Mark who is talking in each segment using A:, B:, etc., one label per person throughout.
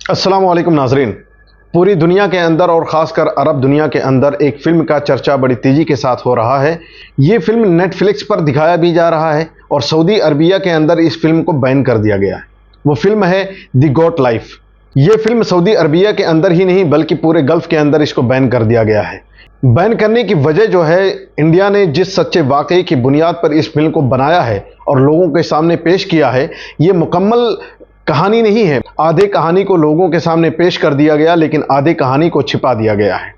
A: अस्सलाम वालेकुम नाजरीन। पूरी दुनिया के अंदर और ख़ासकर अरब दुनिया के अंदर एक फ़िल्म का चर्चा बड़ी तेज़ी के साथ हो रहा है। ये फ़िल्म नेटफ्लिक्स पर दिखाया भी जा रहा है और सऊदी अरबिया के अंदर इस फ़िल्म को बैन कर दिया गया है। वो फ़िल्म है द गोट लाइफ। ये फ़िल्म सऊदी अरबिया के अंदर ही नहीं बल्कि पूरे गल्फ़ के अंदर इसको बैन कर दिया गया है। बैन करने की वजह जो है, इंडिया ने जिस सच्चे वाक़े की बुनियाद पर इस फिल्म को बनाया है और लोगों के सामने पेश किया है, ये मुकम्मल कहानी नहीं है। आधे कहानी को लोगों के सामने पेश कर दिया गया, लेकिन आधे कहानी को छिपा दिया गया है।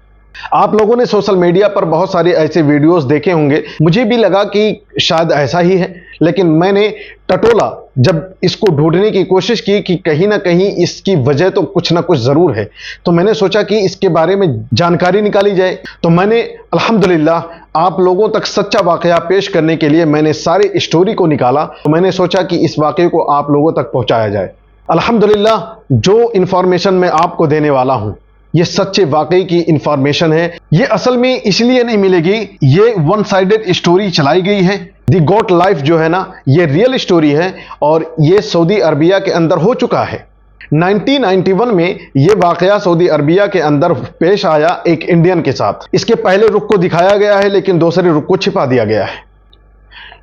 A: आप लोगों ने सोशल मीडिया पर बहुत सारे ऐसे वीडियोस देखे होंगे। मुझे भी लगा कि शायद ऐसा ही है, लेकिन मैंने टटोला, जब इसको ढूंढने की कोशिश की कि कहीं ना कहीं इसकी वजह तो कुछ ना कुछ ज़रूर है, तो मैंने सोचा कि इसके बारे में जानकारी निकाली जाए। तो मैंने अल्हम्दुलिल्लाह आप लोगों तक सच्चा वाक़या पेश करने के लिए मैंने सारे स्टोरी को निकाला। तो मैंने सोचा कि इस वाक़े को आप लोगों तक पहुंचाया जाए। अल्हम्दुलिल्लाह जो इंफॉर्मेशन मैं आपको देने वाला हूं, ये सच्चे वाकई की इंफॉर्मेशन है। ये असल में इसलिए नहीं मिलेगी, ये वन साइडेड स्टोरी चलाई गई है। द गोट लाइफ जो है ना, ये रियल स्टोरी है और ये सऊदी अरबिया के अंदर हो चुका है। 1991 में ये वाकया सऊदी अरबिया के अंदर पेश आया एक इंडियन के साथ। इसके पहले रुख को दिखाया गया है, लेकिन दूसरे रुख को छिपा दिया गया है।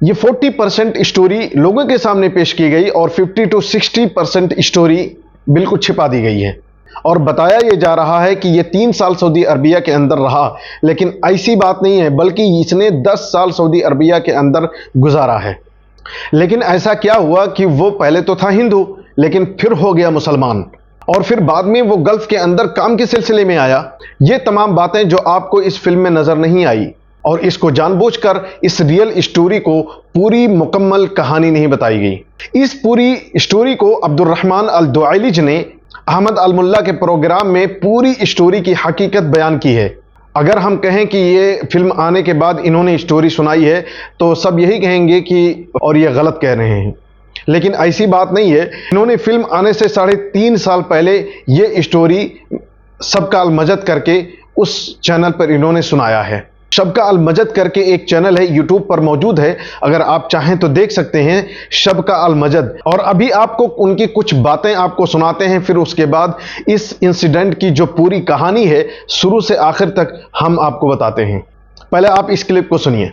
A: ये 40% स्टोरी लोगों के सामने पेश की गई और 50 to 60% स्टोरी बिल्कुल छिपा दी गई है। और बताया यह जा रहा है कि ये 3 साल सऊदी अरबिया के अंदर रहा, लेकिन ऐसी बात नहीं है, बल्कि इसने 10 साल सऊदी अरबिया के अंदर गुजारा है। लेकिन ऐसा क्या हुआ कि वो पहले तो था हिंदू, लेकिन फिर हो गया मुसलमान, और फिर बाद में वो गल्फ के अंदर काम के सिलसिले में आया। ये तमाम बातें जो आपको इस फिल्म में नजर नहीं आई, और इसको जानबूझकर इस रियल स्टोरी को पूरी मुकम्मल कहानी नहीं बताई गई। इस पूरी स्टोरी को अब्दुर्रहमान अल दुआइलिज ने अहमद अल मुल्ला के प्रोग्राम में पूरी स्टोरी की हकीकत बयान की है। अगर हम कहें कि ये फिल्म आने के बाद इन्होंने स्टोरी सुनाई है, तो सब यही कहेंगे कि और ये गलत कह रहे हैं, लेकिन ऐसी बात नहीं है। इन्होंने फिल्म आने से 3.5 साल पहले ये स्टोरी सबका अल मजद करके उस चैनल पर इन्होंने सुनाया है। शबका अल मजद करके एक चैनल है, यूट्यूब पर मौजूद है, अगर आप चाहें तो देख सकते हैं, शबका अल मजद। और अभी आपको उनकी कुछ बातें आपको सुनाते हैं, फिर उसके बाद इस इंसिडेंट की जो पूरी कहानी है शुरू से आखिर तक हम आपको बताते हैं। पहले आप इस क्लिप को सुनिए।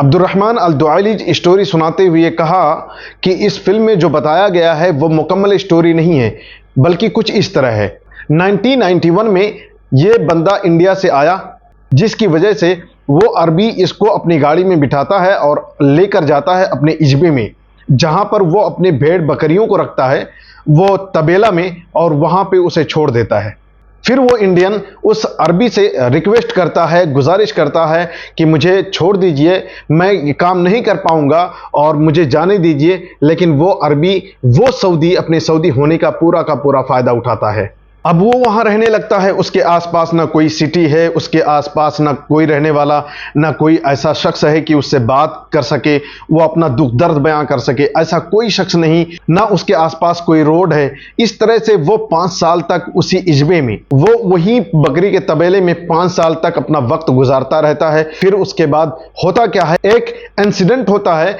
A: अब्दुर्रहमान अल दुआइलिज स्टोरी सुनाते हुए कहा कि इस फिल्म में जो बताया गया है वो मुकम्मल स्टोरी नहीं है, बल्कि कुछ इस तरह है। 1991 में ये बंदा इंडिया से आया, जिसकी वजह से वो अरबी इसको अपनी गाड़ी में बिठाता है और लेकर जाता है अपने इजबे में, जहां पर वो अपने भेड़ बकरियों को रखता है, वो तबेला में, और वहां पे उसे छोड़ देता है। फिर वो इंडियन उस अरबी से रिक्वेस्ट करता है, गुजारिश करता है कि मुझे छोड़ दीजिए, मैं ये काम नहीं कर पाऊंगा और मुझे जाने दीजिए। लेकिन वो अरबी, वो सऊदी अपने सऊदी होने का पूरा फ़ायदा उठाता है। अब वो वहां रहने लगता है, उसके आसपास ना कोई सिटी है, उसके आसपास ना कोई रहने वाला, ना कोई ऐसा शख्स है कि उससे बात कर सके, वो अपना दुख दर्द बयां कर सके, ऐसा कोई शख्स नहीं, ना उसके आसपास कोई रोड है। इस तरह से वो 5 साल तक उसी इजबे में, वो वही बकरी के तबेले में 5 साल तक अपना वक्त गुजारता रहता है। फिर उसके बाद होता क्या है, एक इंसिडेंट होता है।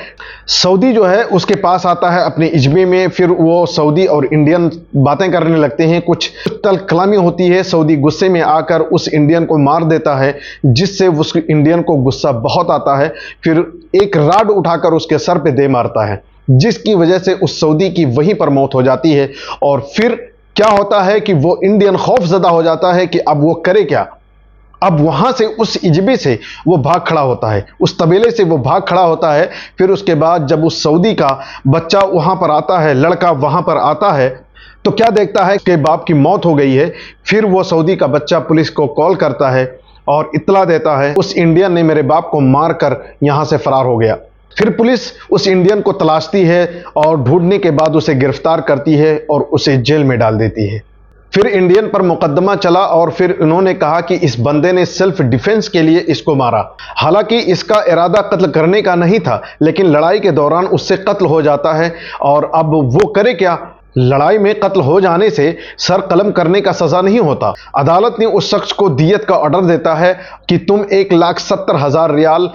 A: सऊदी जो है उसके पास आता है अपने इजबे में, फिर वो सऊदी और इंडियन बातें करने लगते हैं, कुछ तल कलामी होती है। सऊदी गुस्से में आकर उस इंडियन को मार देता है, जिससे उस इंडियन को गुस्सा बहुत आता है। फिर एक राड उठाकर उसके सर पे दे मारता है, जिसकी वजह से उस सऊदी की वहीं पर मौत हो जाती है। और फिर क्या होता है कि वो इंडियन खौफजदा हो जाता है कि अब वो करे क्या। अब वहां से, उस इजबे से वो भाग खड़ा होता है, उस तबेले से वो भाग खड़ा होता है। फिर उसके बाद जब उस सऊदी का बच्चा वहां पर आता है, लड़का वहां पर आता है, तो क्या देखता है कि बाप की मौत हो गई है। फिर वो सऊदी का बच्चा पुलिस को कॉल करता है और इत्तला देता है, उस इंडियन ने मेरे बाप को मारकर यहां से फरार हो गया। फिर पुलिस उस इंडियन को तलाशती है और ढूंढने के बाद उसे गिरफ्तार करती है और उसे जेल में डाल देती है। फिर इंडियन पर मुकदमा चला और फिर उन्होंने कहा कि इस बंदे ने सेल्फ डिफेंस के लिए इसको मारा। हालांकि इसका इरादा कत्ल करने का नहीं था, लेकिन लड़ाई के दौरान उससे कत्ल हो जाता है और अब वो करे क्या। लड़ाई में कत्ल हो जाने से सर कलम करने का सजा नहीं होता। अदालत ने उस शख्स को दियत का ऑर्डर देता है कि तुम 1,70,000 रियाल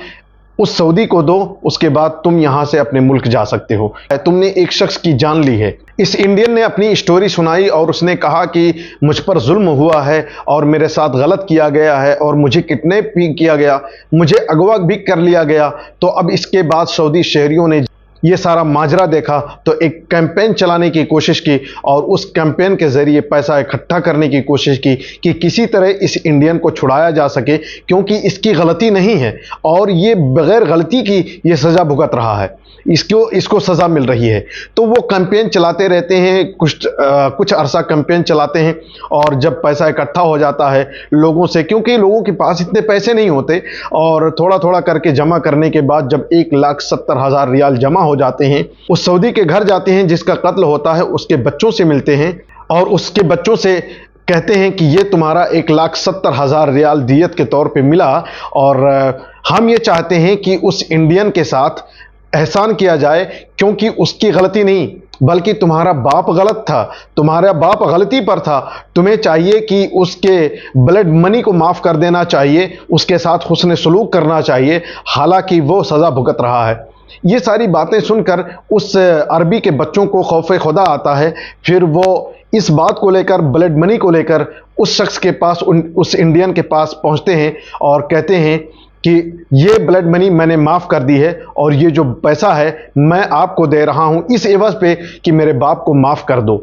A: उस सऊदी को दो, उसके बाद तुम यहां से अपने मुल्क जा सकते हो। तुमने एक शख्स की जान ली है। इस इंडियन ने अपनी स्टोरी सुनाई और उसने कहा कि मुझ पर जुल्म हुआ है और मेरे साथ गलत किया गया है और मुझे किडनैप भी किया गया, मुझे अगवा भी कर लिया गया। तो अब इसके बाद सऊदी शहरियों ने ये सारा माजरा देखा तो एक कैंपेन चलाने की कोशिश की और उस कैंपेन के जरिए पैसा इकट्ठा करने की कोशिश की कि किसी तरह इस इंडियन को छुड़ाया जा सके, क्योंकि इसकी गलती नहीं है और ये बगैर गलती की ये सज़ा भुगत रहा है, इसको सज़ा मिल रही है। तो वो कैंपेन चलाते रहते हैं, कुछ अरसा कैंपेन चलाते हैं और जब पैसा इकट्ठा हो जाता है लोगों से, क्योंकि लोगों के पास इतने पैसे नहीं होते, और थोड़ा थोड़ा करके जमा करने के बाद जब 1,70,000 रियाल जमा हो जाते हैं, उस सऊदी के घर जाते हैं जिसका कत्ल होता है, उसके बच्चों से मिलते हैं और उसके बच्चों से कहते हैं कि ये तुम्हारा 1,70,000 रियाल दियत के तौर पे मिला और हम ये चाहते हैं कि उस इंडियन के साथ एहसान किया जाए, क्योंकि उसकी गलती नहीं बल्कि तुम्हारा बाप गलत था, तुम्हारा बाप गलती पर था। तुम्हें चाहिए कि उसके ब्लड मनी को माफ़ कर देना चाहिए, उसके साथ हुस्न सलूक करना चाहिए, हालांकि वो सज़ा भुगत रहा है। ये सारी बातें सुनकर उस अरबी के बच्चों को खौफ खुदा आता है। फिर वो इस बात को लेकर, ब्लड मनी को लेकर उस शख्स के पास, उस इंडियन के पास पहुंचते हैं और कहते हैं कि ये ब्लड मनी मैंने माफ़ कर दी है और ये जो पैसा है मैं आपको दे रहा हूं इस एवज पे कि मेरे बाप को माफ़ कर दो,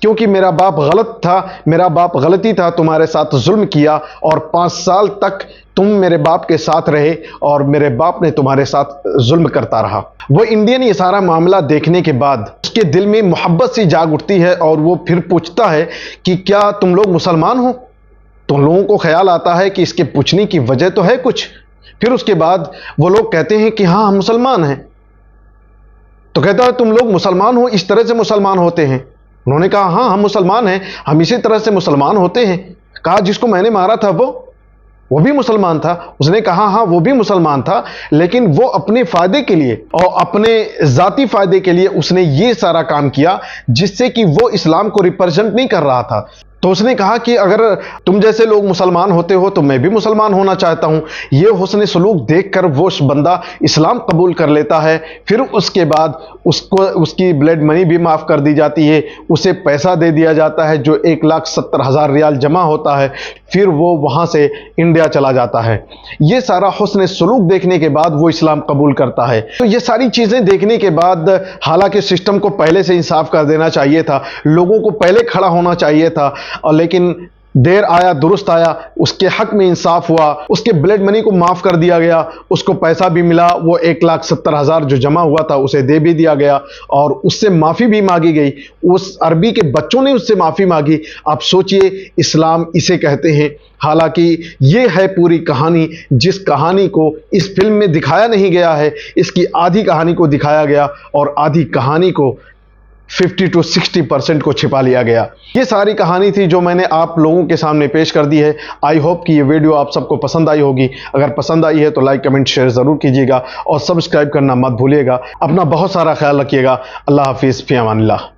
A: क्योंकि मेरा बाप गलत था, मेरा बाप गलती था, तुम्हारे साथ जुल्म किया और 5 साल तक तुम मेरे बाप के साथ रहे और मेरे बाप ने तुम्हारे साथ जुल्म करता रहा। वो इंडियन ये सारा मामला देखने के बाद उसके दिल में मोहब्बत सी जाग उठती है और वो फिर पूछता है कि क्या तुम लोग मुसलमान हो? तो लोगों को ख्याल आता है कि इसके पूछने की वजह तो है कुछ। फिर उसके बाद वो लोग कहते हैं कि हाँ हम मुसलमान हैं। तो कहता है तुम लोग मुसलमान हो, इस तरह से मुसलमान होते हैं? उन्होंने कहा हाँ हम मुसलमान हैं, हम इसी तरह से मुसलमान होते हैं। कहा जिसको मैंने मारा था वो भी मुसलमान था? उसने कहा हाँ वो भी मुसलमान था, लेकिन वो अपने फायदे के लिए और अपने जाती फायदे के लिए उसने ये सारा काम किया जिससे कि वो इस्लाम को रिप्रेजेंट नहीं कर रहा था। तो उसने कहा कि अगर तुम जैसे लोग मुसलमान होते हो तो मैं भी मुसलमान होना चाहता हूं। ये हुस्न सलूक देखकर वो बंदा इस्लाम कबूल कर लेता है। फिर उसके बाद उसको उसकी ब्लड मनी भी माफ़ कर दी जाती है, उसे पैसा दे दिया जाता है जो 1,70,000 रियाल जमा होता है। फिर वो वहां से इंडिया चला जाता है। ये सारा हुस्न सलूक देखने के बाद वो इस्लाम कबूल करता है। तो ये सारी चीज़ें देखने के बाद, हालांकि सिस्टम को पहले से इंसाफ कर देना चाहिए था, लोगों को पहले खड़ा होना चाहिए था, और लेकिन देर आया दुरुस्त आया, उसके हक में इंसाफ हुआ, उसके ब्लड मनी को माफ़ कर दिया गया, उसको पैसा भी मिला, वो 1,70,000 जो जमा हुआ था उसे दे भी दिया गया और उससे माफ़ी भी मांगी गई। उस अरबी के बच्चों ने उससे माफ़ी मांगी। आप सोचिए इस्लाम इसे कहते हैं। हालांकि ये है पूरी कहानी, जिस कहानी को इस फिल्म में दिखाया नहीं गया है। इसकी आधी कहानी को दिखाया गया और आधी कहानी को 50 to 60% को छिपा लिया गया। ये सारी कहानी थी जो मैंने आप लोगों के सामने पेश कर दी है। आई होप कि ये वीडियो आप सबको पसंद आई होगी। अगर पसंद आई है तो लाइक कमेंट शेयर ज़रूर कीजिएगा और सब्सक्राइब करना मत भूलिएगा। अपना बहुत सारा ख्याल रखिएगा। अल्लाह हाफिज़, फ़ी अमानिल्लाह।